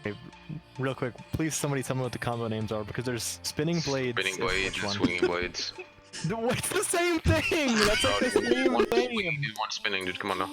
Hey, real quick, please somebody tell me what the combo names are, because there's spinning blades. Spinning blades and swinging blades. What's the same thing? That's like the same One name. swinging, dude, one spinning, dude. Come on now.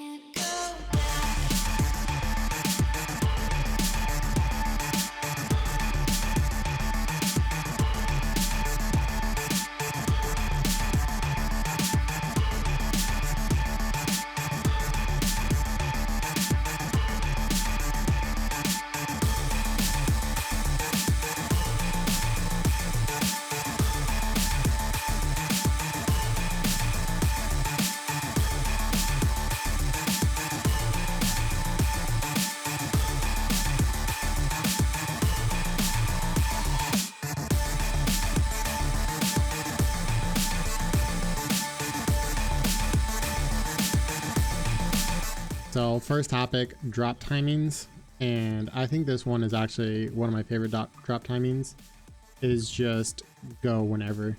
So first topic, drop timings, and I think this one is actually one of my favorite drop timings, is just go whenever.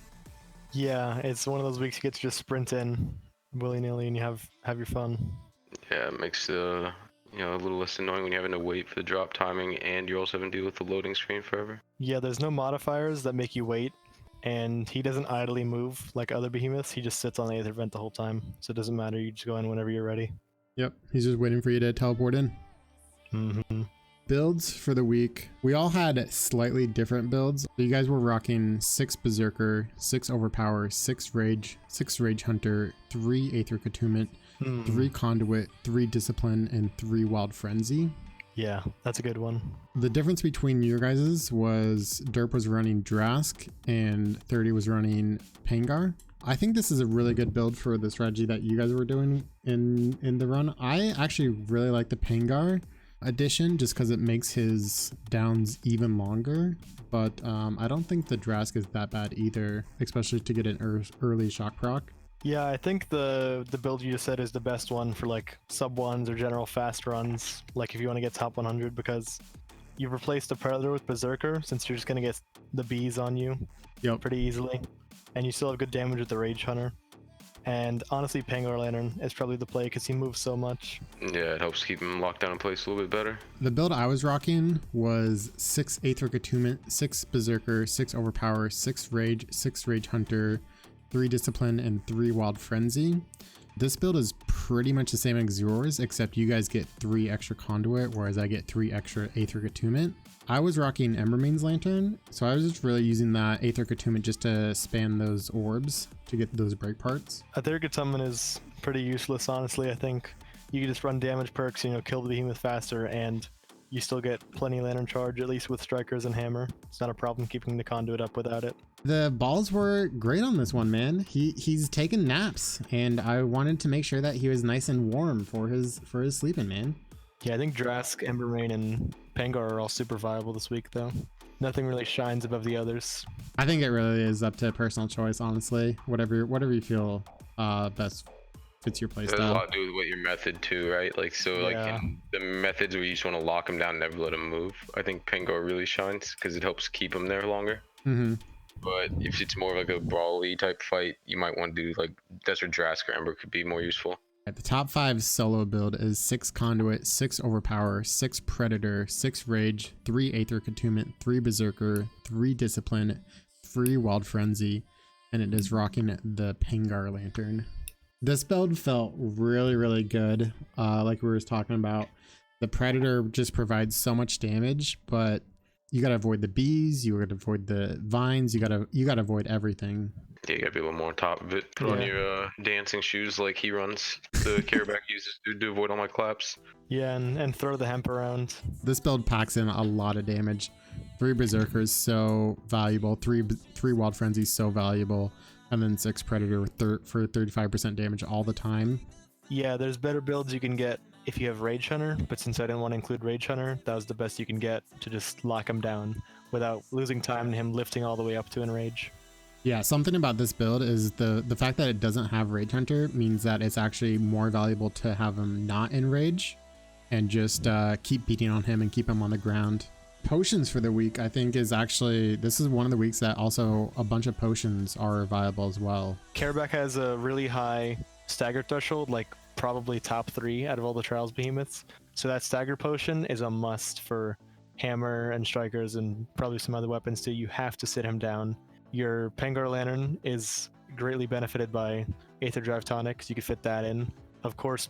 Yeah, it's one of those weeks you get to just sprint in willy-nilly and you have your fun. Yeah, it makes a little less annoying when you're having to wait for the drop timing and you're also having to deal with the loading screen forever. Yeah, there's no modifiers that make you wait, and he doesn't idly move like other behemoths. He just sits on the Aether Vent the whole time, so it doesn't matter. You just go in whenever you're ready. Yep, he's just waiting for you to teleport in. Mm-hmm. Builds for the week. We all had slightly different builds. You guys were rocking 6 Berserker, 6 Overpower, 6 Rage, 6 Rage Hunter, 3 Aetheric Attunement, 3 Conduit, 3 Discipline, and 3 Wild Frenzy. Yeah, that's a good one. The difference between your guys's was Derp was running Drask and 30 was running Pangar. I think this is a really good build for the strategy that you guys were doing in the run. I actually really like the Pangar addition just because it makes his downs even longer, but I don't think the Drask is that bad either, especially to get an early shock proc. Yeah, I think the build you just said is the best one for like sub ones or general fast runs, like if you want to get top 100, because you've replaced the Predator with Berserker since you're just going to get the bees on you pretty easily, and you still have good damage with the Rage Hunter. And honestly, Pangar Lantern is probably the play because he moves so much. Yeah, it helps keep him locked down in place a little bit better. The build I was rocking was 6 Aetheric Attunement, 6 Berserker, 6 Overpower, 6 Rage, 6 Rage Hunter, 3 Discipline, and 3 Wild Frenzy. This build is pretty much the same as yours, except you guys get 3 extra Conduit, whereas I get 3 extra Aetheric Attunement. I was rocking Embermane's Lantern, so I was just really using that Aetheric Attunement just to span those orbs to get those break parts. Aetheric Attunement is pretty useless, honestly. I think you can just run damage perks, kill the behemoth faster, and you still get plenty Lantern charge, at least with Strikers and Hammer. It's not a problem keeping the Conduit up without it. The balls were great on this one, man. He's taking naps, and I wanted to make sure that he was nice and warm for his sleeping, man. Yeah, I think Drask, Embermane, and Pangar are all super viable this week, though. Nothing really shines above the others. I think it really is up to personal choice, honestly. Whatever you feel best fits your playstyle. There's a lot to do with what your method too, right? Like like in the methods where you just want to lock him down, never let him move. I think Pangar really shines because it helps keep him there longer. Mm-hmm. But if it's more like a brawly type fight, you might want to do like that's where Drask or Ember could be more useful. The top 5 solo build is 6 Conduit, 6 Overpower, 6 Predator, 6 Rage, 3 Aetheric Attunement, 3 Berserker, 3 Discipline, 3 Wild Frenzy, and it is rocking the Pangar Lantern. This build felt really, really good. Like we were talking about, the Predator just provides so much damage, but you gotta avoid the bees, you gotta avoid the vines, you gotta avoid everything. Yeah, you gotta be a little more on top of it. Put on your dancing shoes like he runs. The Kharabak uses to avoid all my claps. Yeah, and throw the hemp around. This build packs in a lot of damage. 3 Berserkers so valuable, 3 Wild Frenzies so valuable, and then 6 Predator for 35% damage all the time. Yeah, there's better builds you can get if you have Rage Hunter, but since I didn't want to include Rage Hunter, that was the best you can get to just lock him down without losing time and him lifting all the way up to Enrage. Yeah, something about this build is the fact that it doesn't have Rage Hunter means that it's actually more valuable to have him not enrage and just keep beating on him and keep him on the ground. Potions for the week, I think, is actually, this is one of the weeks that also a bunch of potions are viable as well. Kharabak has a really high stagger threshold, like probably top 3 out of all the Trials behemoths. So that stagger potion is a must for hammer and strikers and probably some other weapons too, you have to sit him down. Your Pangor Lantern is greatly benefited by Aether Drive Tonic, so you could fit that in. Of course,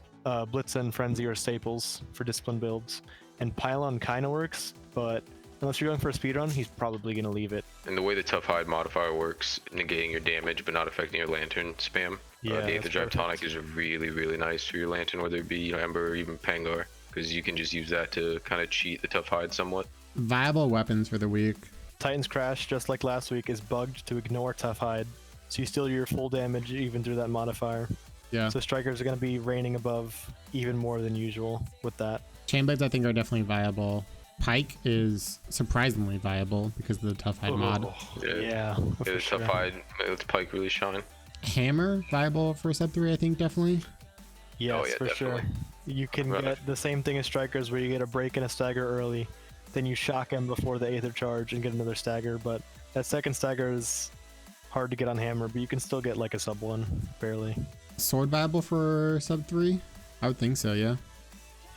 Blitz and Frenzy are staples for discipline builds, and Pylon kind of works, but unless you're going for a speedrun, he's probably going to leave it. And the way the Tough Hide modifier works, negating your damage but not affecting your Lantern spam, Yeah, the Aether that's Drive perfect. Tonic is really, really nice for your Lantern, whether it be Ember or even Pangor, because you can just use that to kind of cheat the Tough Hide somewhat. Viable weapons for the week. Titan's Crash, just like last week, is bugged to ignore Tough Hide, so you still do your full damage even through that modifier. Yeah. So strikers are going to be raining above even more than usual with that. Chainblades I think are definitely viable. Pike is surprisingly viable because of the Tough Hide mod. Yeah, the for sure. Tough Hide lets Pike really shine. Hammer viable for sub 3 I think definitely. Yes, Oh, yeah, for sure. definitely. You can Right. get the same thing as strikers where you get a break and a stagger early, then you shock him before the Aether charge and get another stagger, but that second stagger is hard to get on hammer, but you can still get like a sub 1, barely. Sword viable for sub 3? I would think so, yeah.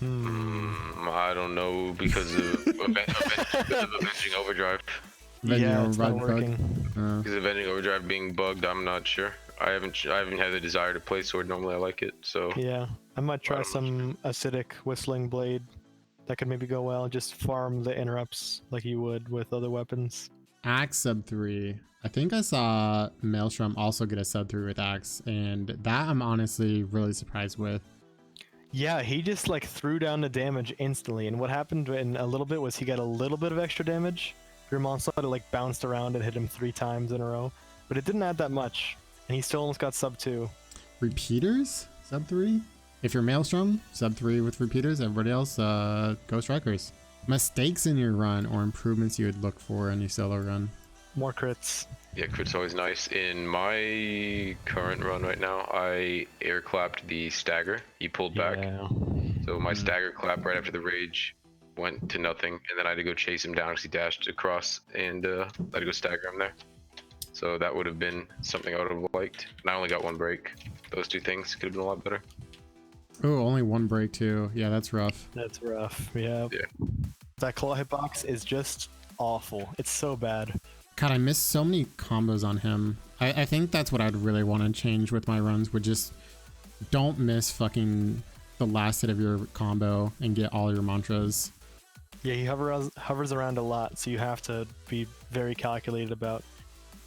I don't know because of Avenging Overdrive. Avenging Yeah, it's not Overdrive bug. working. Because Avenging Overdrive being bugged, I'm not sure. I haven't had the desire to play sword. Normally I like it, so Yeah, I might try I'm some acidic whistling blade. That could maybe go well. Just farm the interrupts like you would with other weapons. Axe sub 3. I think I saw Maelstrom also get a sub 3 with Axe, and that I'm honestly really surprised with. Yeah, he just like threw down the damage instantly, and what happened in a little bit was he got a little bit of extra damage. Your monster like bounced around and hit him 3 times in a row, but it didn't add that much, and he still almost got sub 2. Repeaters sub 3? If you're Maelstrom, sub 3 with repeaters. Everybody else, go strikers. Mistakes in your run or improvements you would look for in your solo run. More crits. yeah, crit's always nice. In my current run right now, I air clapped the stagger. He pulled back, Yeah. so my stagger clap right after the rage went to nothing, and then I had to go chase him down because he dashed across, and I had to go stagger him there. So that would have been something I would have liked. And I only got 1 break. Those 2 things could have been a lot better. Oh, only 1 break too. Yeah, that's rough. That's rough. Yeah. Yeah. That claw hitbox is just awful. It's so bad. God, I missed so many combos on him. I think that's what I'd really want to change with my runs, would just don't miss fucking the last hit of your combo and get all your mantras. Yeah, he hovers around a lot, so you have to be very calculated about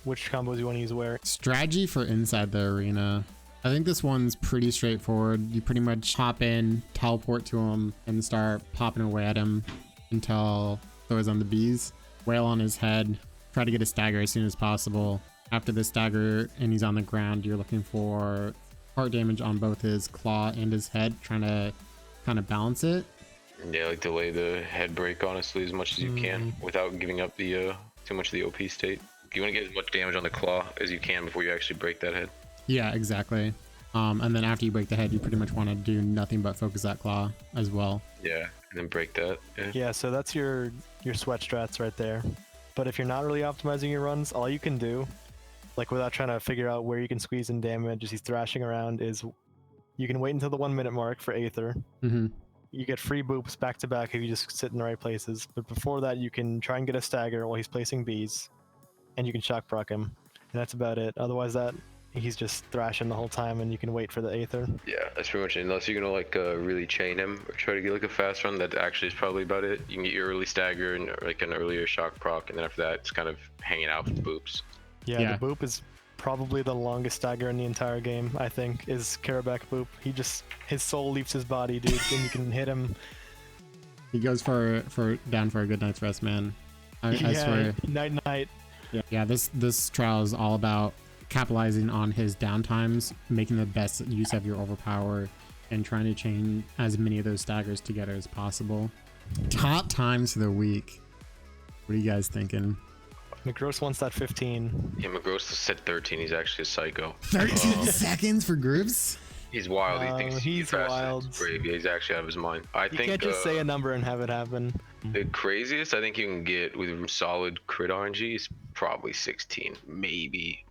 which combos you want to use where. Strategy for inside the arena. I think this one's pretty straightforward. You pretty much hop in, teleport to him, and start popping away at him until throws on the bees. Wail on his head. Try to get a stagger as soon as possible. After the stagger and he's on the ground, you're looking for heart damage on both his claw and his head, trying to kind of balance it. Yeah, like delay the head break honestly as much as you can without giving up the too much of the OP state. You want to get as much damage on the claw as you can before you actually break that head. Yeah, exactly. And then after you break the head, you pretty much want to do nothing but focus that claw as well. Yeah, and then break that. Yeah. Yeah, so that's your sweat strats right there. But if you're not really optimizing your runs, all you can do, like without trying to figure out where you can squeeze in damage as he's thrashing around, is you can wait until the 1 minute mark for Aether. Mm-hmm. You get free boops back to back if you just sit in the right places. But before that, you can try and get a stagger while he's placing bees, and you can shock proc him. And that's about it. Otherwise, he's just thrashing the whole time, and you can wait for the Aether. Yeah, that's pretty much it. Unless you're gonna like really chain him or try to get like a fast run, that actually is probably about it. You can get your early stagger and like an earlier shock proc, and then after that, it's kind of hanging out with the boops. Yeah, the boop is probably the longest stagger in the entire game, I think, is Kharabak boop. His soul leaves his body, dude, and you can hit him. He goes for down for a good night's rest, man. I swear. Night. Yeah, this trial is all about capitalizing on his downtimes, making the best use of your overpower, and trying to chain as many of those staggers together as possible. Top times of the week. What are you guys thinking? McGross wants that 15. Yeah, McGross said 13. He's actually a psycho. 13 seconds for groups? He's wild. He thinks he's fast wild. and brave. Yeah, he's actually out of his mind. I You think can't just say a number and have it happen. the craziest I think you can get with solid crit RNG is probably 16, maybe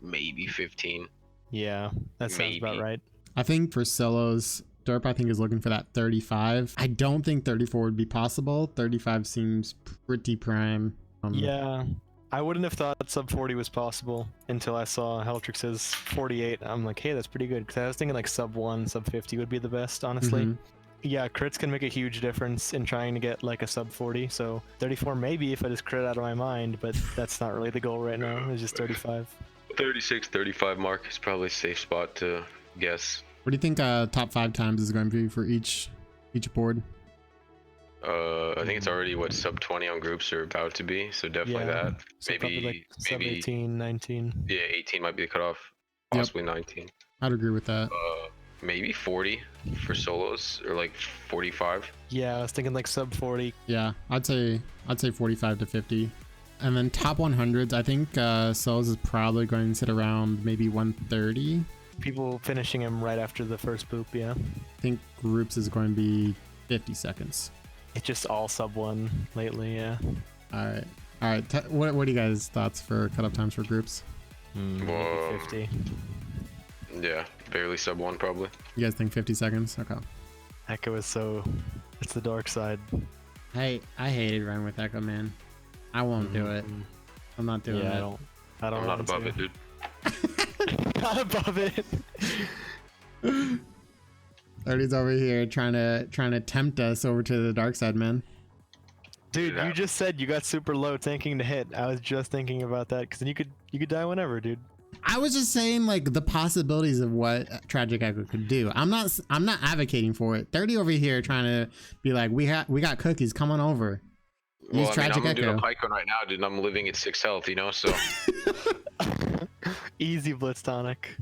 15. Yeah, that sounds about Maybe. right. I think for solos, Derp, I think, is looking for that 35. I don't think 34 would be possible. 35 seems pretty prime. Yeah, I wouldn't have thought sub 40 was possible until I saw Heltrix's 48. I'm like, hey, that's pretty good. Because I was thinking like sub 1, sub 50 would be the best, honestly. Yeah, crits can make a huge difference in trying to get like a sub 40. So 34 maybe if I just crit out of my mind, but that's not really the goal right now. It's just 35. 36, 35 mark is probably a safe spot to guess. What do you think top 5 times is going to be for each board? I think it's already what sub 20 on groups are about to be, so definitely Yeah. that. So probably Maybe like sub 18, 19. yeah, 18 might be the cutoff, possibly 19. I'd agree with that. Maybe 40 for solos or like 45. Yeah, I was thinking like sub 40. Yeah, I'd say 45 to 50. And then top 100s, I think solos is probably going to sit around maybe 130. People finishing him right after the first boop, yeah. I think groups is going to be 50 seconds. It's just all sub 1 lately, yeah. All right. What are you guys' thoughts for cutoff times for groups? Whoa. 50. Yeah, barely sub 1 probably. You guys think 50 seconds? Okay. Echo is so... It's the dark side. I hated running with Echo, man. I won't do it. I'm not doing it. I don't I'm not want above to. it, dude. Not above it. 30's over here trying to tempt us over to the dark side, man. Dude, you just said you got super low tanking to hit. I was just thinking about that because then you could die whenever, dude. I was just saying like the possibilities of what Tragic Echo could do. I'm not advocating for it. 30 over here trying to be like, we got cookies, come on over. Use Tragic I'm doing Echo. a pike run right now, dude, and I'm living at 6 health, you know, so. Easy blitz tonic.